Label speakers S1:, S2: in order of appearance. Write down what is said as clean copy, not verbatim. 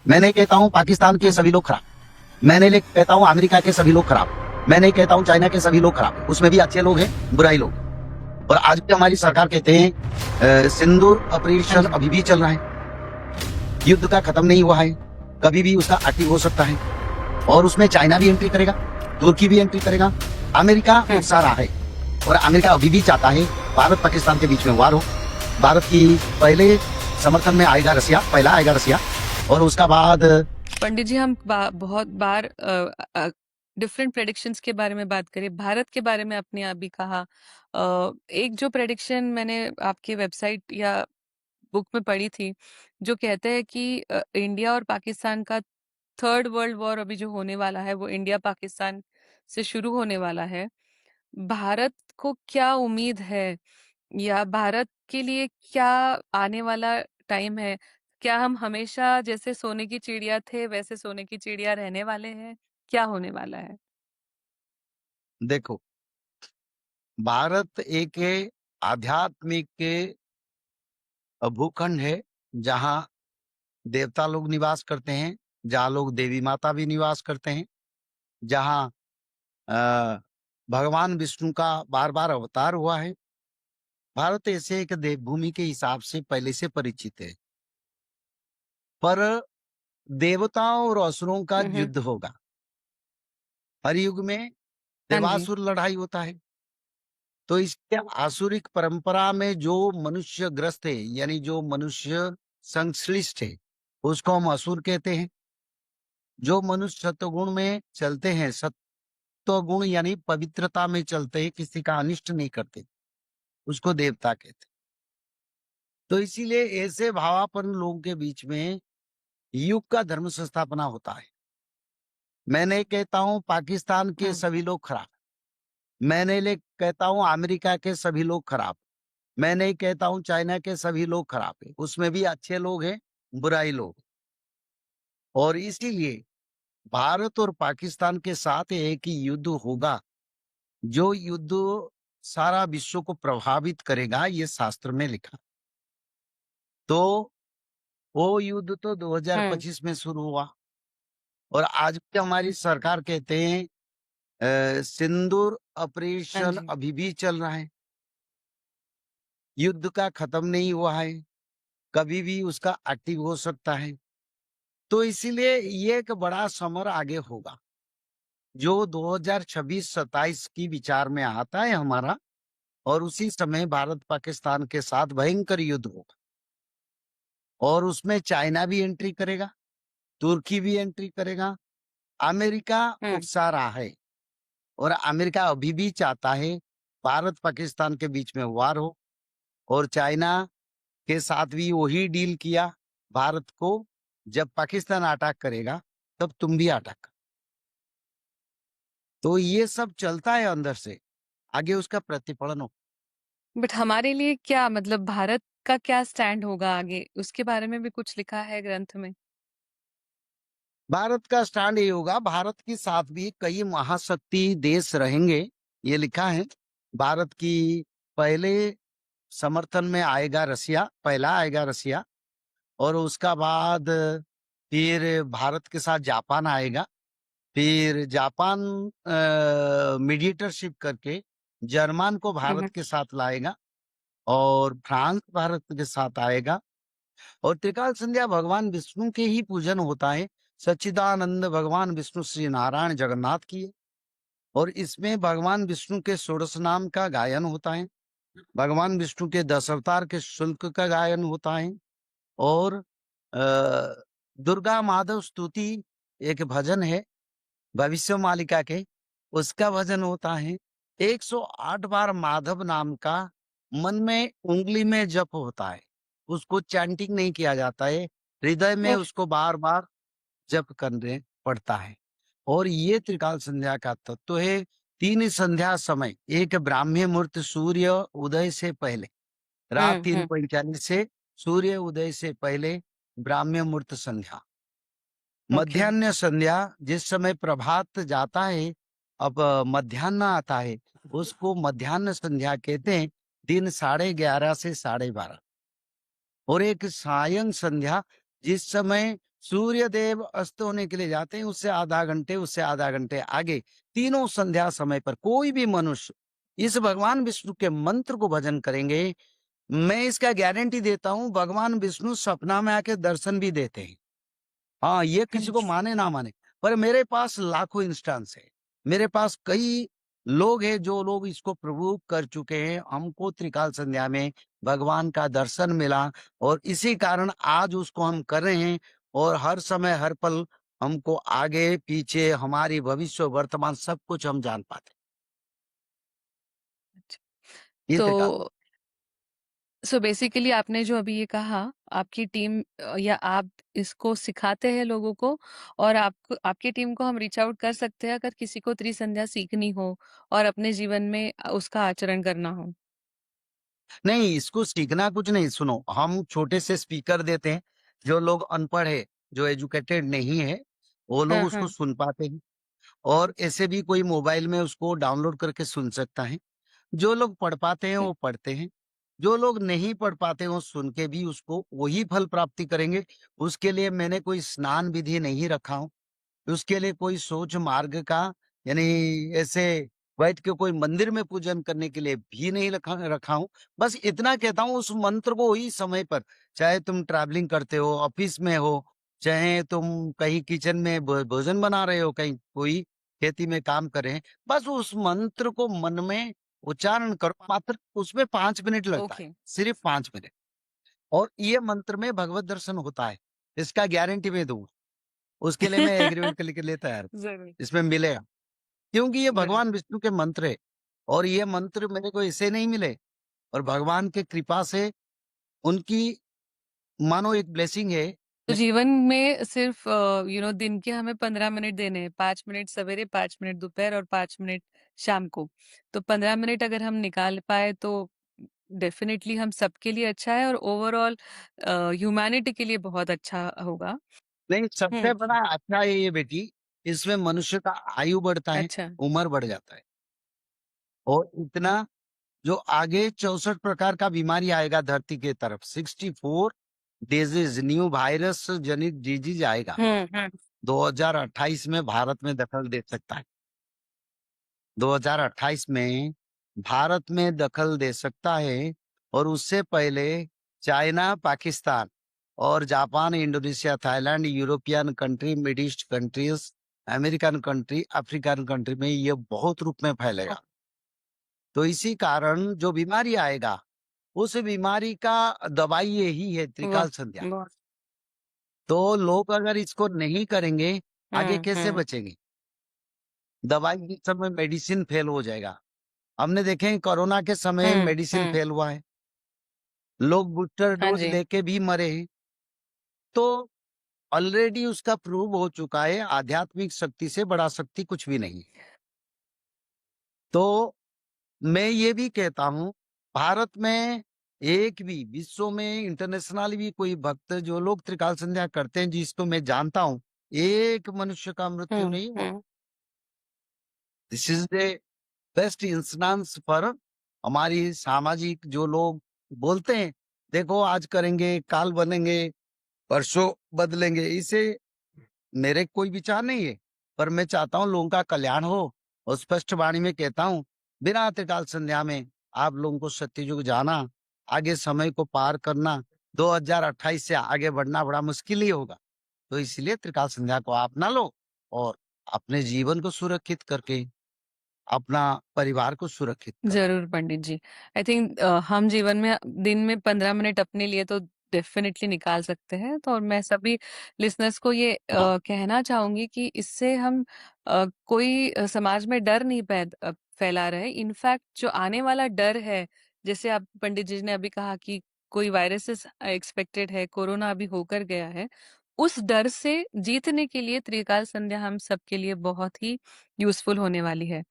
S1: मैं नहीं कहता हूँ पाकिस्तान के सभी लोग खराब, मैं नहीं कहता हूँ अमेरिका के सभी लोग खराब, मैं नहीं कहता हूँ चाइना के सभी लोग खराब, उसमें भी अच्छे लोग हैं, बुराई लोग। और आज भी हमारी सरकार कहते हैं सिंदूर ऑपरेशन अभी भी चल रहा है, युद्ध का खत्म नहीं हुआ है, कभी भी उसका एक्टिव हो सकता है। और उसमें चाइना भी एंट्री करेगा, तुर्की भी एंट्री करेगा, अमेरिका उकसा रहा है। और अमेरिका अभी भी चाहता है भारत पाकिस्तान के बीच में वार हो। भारत की पहले समर्थन में आएगा रसिया, पहला आएगा रसिया, और उसका बाद
S2: पंडित जी हम बहुत बार डिफरेंट प्रेडिक्शंस के बारे में बात करें। भारत के बारे में आपने अभी कहा, एक जो प्रेडिक्शन मैंने आपकी वेबसाइट या बुक में पढ़ी थी जो कहते हैं कि इंडिया और पाकिस्तान का थर्ड वर्ल्ड वॉर अभी जो होने वाला है वो इंडिया पाकिस्तान से शुरू होने वाला है। भारत को क्या उम्मीद है या भारत के लिए क्या आने वाला टाइम है? क्या हम हमेशा जैसे सोने की चिड़िया थे वैसे सोने की चिड़िया रहने वाले हैं? क्या होने वाला है?
S1: देखो, भारत एक आध्यात्मिक भूखंड है, जहाँ देवता लोग निवास करते हैं, जहाँ लोग देवी माता भी निवास करते हैं, जहाँ अ, भगवान विष्णु का बार बार अवतार हुआ है। भारत ऐसे एक देवभूमि के हिसाब से पहले से परिचित है, पर देवताओं और असुरों का
S2: हम्म।
S1: युद्ध होगा। हर युग में
S2: हाँ जी।
S1: देवासुर लड़ाई होता है। तो इसके आसुरिक परंपरा में जो मनुष्य ग्रस्त है, यानी जो मनुष्य संश्लिष्ट है, उसको हम असुर कहते हैं। जो मनुष्य सत्वगुण में चलते हैं, सत्वगुण यानी पवित्रता में चलते हैं, किसी का अनिष्ट नहीं करते, उसको देवता कहते हैं। तो इसीलिए ऐसे भावापन्न लोगों के बीच में युग का धर्म संस्थापना होता है। मैं नहीं कहता हूं पाकिस्तान के
S2: हाँ।
S1: सभी लोग खराब, मैं नहीं कहता हूं अमेरिका के सभी लोग खराब, मैं नहीं कहता हूं चाइना के सभी लोग खराब है, उसमें भी अच्छे लोग हैं, बुराई लोग। और इसीलिए भारत और पाकिस्तान के साथ एक ही युद्ध होगा, जो युद्ध सारा विश्व को प्रभावित करेगा, ये शास्त्र में लिखा। तो वो युद्ध तो
S2: हम्म।
S1: 2025 में शुरू हुआ, और आज भी हमारी सरकार कहते हैं सिंदूर
S2: हाँ
S1: ऑपरेशन
S2: जी।
S1: अभी भी चल रहा है, युद्ध का खत्म नहीं हुआ है, कभी भी उसका एक्टिव हो सकता है। तो इसीलिए ये एक बड़ा समर आगे होगा, जो 2026-27 की विचार में आता है हमारा। और उसी समय भारत पाकिस्तान के साथ भयंकर युद्ध होगा, और उसमें चाइना भी एंट्री करेगा, तुर्की भी एंट्री करेगा, अमेरिका
S2: हम्म।
S1: उकसा रहा है। और अमेरिका अभी भी चाहता है भारत पाकिस्तान के बीच में वार हो। और चाइना के साथ भी वही डील किया भारत को, जब पाकिस्तान अटैक करेगा तब तुम भी अटैक कर। तो ये सब चलता है अंदर से, आगे उसका प्रतिफलन हो।
S2: बट हमारे लिए क्या मतलब भारत का क्या स्टैंड होगा आगे, उसके बारे में भी कुछ लिखा है ग्रंथ में?
S1: भारत का स्टैंड ये होगा, भारत के साथ भी कई महाशक्ति देश रहेंगे, ये लिखा है। भारत की पहले समर्थन में आएगा रसिया, पहला आएगा रसिया, और उसका बाद फिर भारत के साथ जापान आएगा। फिर जापान मीडिएटरशिप करके जर्मन को भारत
S2: हम्म।
S1: के साथ लाएगा, और फ्रांस भारत के साथ आएगा। और त्रिकाल संध्या भगवान विष्णु के ही पूजन होता है, सच्चिदानंद भगवान विष्णु श्री नारायण जगन्नाथ की है। और इसमें भगवान विष्णु के षोडश नाम का गायन होता है, भगवान विष्णु के 10 अवतार के शुल्क का गायन होता है। और दुर्गा माधव स्तुति एक भजन है भविष्य मालिका के, उसका भजन होता है। 108 बार माधव नाम का मन में उंगली में जप होता है, उसको चैंटिंग नहीं किया जाता है, हृदय में
S2: और
S1: उसको बार बार जप करने पड़ता है। और ये त्रिकाल संध्या का तत्व है। 3 संध्या समय, एक ब्राह्मी मुहूर्त सूर्य उदय से पहले, रात
S2: हम्म।
S1: 3:45 से सूर्य उदय से पहले ब्राह्मी मुहूर्त संध्या,
S2: ओके।
S1: मध्याह्न संध्या जिस समय प्रभात जाता है, अब मध्याह्न आता है, उसको मध्याह्न संध्या कहते हैं, दिन 11:30 से 12:30। और एक सायं संध्या जिस समय सूर्य देव अस्त होने के लिए जाते हैं, उससे आधा घंटे आगे, तीनों संध्या समय पर कोई भी मनुष्य इस भगवान विष्णु के मंत्र को भजन करेंगे, मैं इसका गारंटी देता हूँ, भगवान विष्णु सपना में आके दर्शन भी देते हैं। हाँ, ये किसी को माने ना माने, पर मेरे पास लाखों इंस्टेंस है। मेरे पास कई लोग हैं जो लोग इसको प्रूव कर चुके हैं। हमको त्रिकाल संध्या में भगवान का दर्शन मिला और इसी कारण आज उसको हम कर रहे हैं और हर समय, हर पल हमको आगे, पीछे, हमारी भविष्य, वर्तमान सब कुछ हम जान पाते हैं।
S2: अच्छा।
S1: ये
S2: तो
S1: त्रिकाल।
S2: सो बेसिकली आपने जो अभी ये कहा, आपकी टीम या आप इसको सिखाते हैं लोगों को, और आपको, आपकी टीम को हम रीच आउट कर सकते हैं अगर किसी को त्रिसंध्या सीखनी हो और अपने जीवन में उसका आचरण करना हो।
S1: नहीं, इसको सीखना कुछ नहीं, सुनो, हम छोटे से स्पीकर देते हैं, जो लोग अनपढ़ है, जो एजुकेटेड नहीं है, वो लोग
S2: हाँ,
S1: उसको
S2: हाँ।
S1: सुन पाते हैं और ऐसे भी कोई मोबाइल में उसको डाउनलोड करके सुन सकता है। जो लोग पढ़ पाते हैं,
S2: हुँ,
S1: वो पढ़ते हैं। जो लोग नहीं पढ़ पाते, वो सुन के भी उसको वही फल प्राप्ति करेंगे। उसके लिए मैंने कोई स्नान विधि नहीं रखा हूँ। उसके लिए कोई सोच मार्ग का, यानी ऐसे बैठ के कोई मंदिर में पूजन करने के लिए भी नहीं रखा रखा हूँ। बस इतना कहता हूँ, उस मंत्र को वही समय पर, चाहे तुम ट्रैवलिंग करते हो, ऑफिस में हो, चाहे तुम कहीं किचन में भोजन बना रहे हो, कहीं कोई खेती में काम कर रहे हैं, बस उस मंत्र को मन में उच्चारण करो। मात्र उसमें 5 मिनट लगता है,
S2: ओके।
S1: सिर्फ 5 मिनट। और ये मंत्र में भगवत दर्शन होता है, इसका गारंटी मैं दूंगा। उसके लिए मैं एग्रीमेंट के लिए तैयार हूँ,
S2: ज़रूर,
S1: इसमें मिलेगा। क्योंकि ये
S2: ज़रूर।
S1: भगवान विष्णु के मंत्र है और ये मंत्र मेरे को ऐसे नहीं मिले, और भगवान की कृपा से, उनकी मानो एक ब्लेसिंग है।
S2: तो जीवन में सिर्फ दिन के हमें 15 मिनट देने हैं, 5 मिनट सवेरे, 5 मिनट दोपहर और 5 मिनट शाम को। तो 15 मिनट अगर हम निकाल पाए तो डेफिनिटली हम सबके लिए अच्छा है और ओवरऑल ह्यूमैनिटी के लिए बहुत अच्छा होगा।
S1: नहीं, सबसे
S2: हुँ,
S1: बड़ा अच्छा है ये बेटी, इसमें मनुष्य का आयु बढ़ता है,
S2: अच्छा।
S1: उम्र बढ़ जाता है। और इतना, जो आगे 64 प्रकार का बीमारी आएगा धरती के तरफ, 64 डिजीज, न्यू वायरस जनित डिजीज आएगा,
S2: हुँ, हुँ।
S1: 2028 में भारत में दखल दे सकता है। 2028 में भारत में दखल दे सकता है और उससे पहले चाइना, पाकिस्तान और Japan, Indonesia, Thailand, European country, mid east countries, American country, African country में ये बहुत रूप में फैलेगा। तो इसी कारण जो बीमारी आएगा, उस बीमारी का दवाई यही है,
S2: वाह!
S1: त्रिकाल संध्या।
S2: वाह!
S1: तो लोग अगर इसको नहीं करेंगे, आगे
S2: हुँ,
S1: कैसे
S2: हुँ।
S1: बचेंगे? दवाई के समय मेडिसिन फेल हो जाएगा। हमने देखे हैं, कोरोना के समय
S2: हुँ,
S1: मेडिसिन
S2: हुँ।
S1: फेल हुआ है। लोग बूस्टर
S2: हाँ
S1: डोज़
S2: जी।
S1: लेके भी मरे हैं। तो ऑलरेडी उसका प्रूव हो चुका है, आध्यात्मिक शक्ति से बड़ा शक्ति कुछ भी नहीं। तो मैं ये भी कहता हूँ, भारत में एक भी, विश्व में इंटरनेशनल भी कोई भक्त, जो लोग त्रिकाल संध्या करते हैं, जिसको मैं जानता हूँ, एक मनुष्य का मृत्यु
S2: हुँ,
S1: नहीं हुआ।
S2: हुँ।
S1: This is the best instance for, हमारी सामाजिक जो लोग बोलते हैं, देखो आज करेंगे, काल बनेंगे, परसों बदलेंगे, इसे मेरे कोई विचार नहीं है, पर मैं चाहता हूँ लोगों का कल्याण हो और स्पष्ट वाणी में कहता हूँ, बिना त्रिकाल संध्या में आप लोगों को सत्ययुग जाना, आगे समय को पार करना, 2028 से आगे बढ़ना बड़ा मुश्किल ही होगा। तो इसलिए त्रिकाल संध्या को अपना लो और अपने जीवन को सुरक्षित करके अपना परिवार को सुरक्षित करो।
S2: ज़रूर पंडित जी। आई थिंक हम जीवन में दिन में 15 मिनट अपने लिए तो डेफ़िनिटली निकाल सकते हैं। तो और मैं सभी लिसनर्स को ये
S1: हाँ,
S2: कहना चाहूँगी कि इससे हम कोई समाज में डर नहीं फैला रहे। इनफैक्ट जो आने वाला डर है, जैसे आप पंडित जी ने अभी कहा कि कोई वायरसेस एक्सपेक्टेड है, कोरोना अभी होकर गया है। उस डर से जीतने के लिए त्रिकाल संध्या हम सबके लिए बहुत ही यूज़फुल होने वाली है।